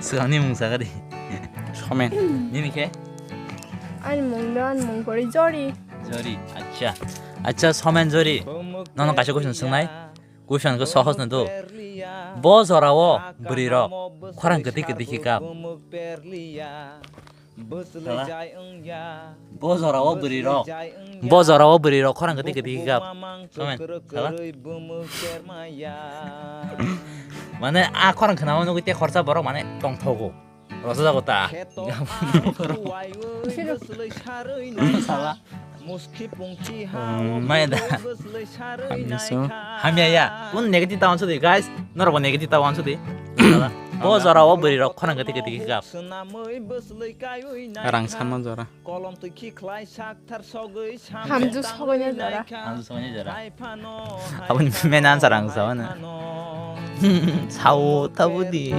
수강님 뭉사가리. 서면 니는 개? 아니 몽면 몽골이 저리 저리. 아차 서면 저리. 너는 가시고 싶은 승나이? 구시한 그 서허스는도 뭐 저라워 부리러 khoran ketik-ketikika bozarawo beriro khoran ketik-ketikika komen salah mana khoran kenapa nunggu tiap khorsa borok mana tong togo rasa jago ta salah mana 있어. hamya pun negatif tawan sudi guys nora negatif tawan sudi salah bozarawo beriro khoran ketik-ketikika Orang sama jora. 함주 서거냐 저라 아주 소녀져라 아버님 맨날 사랑 사와는 사오 타부디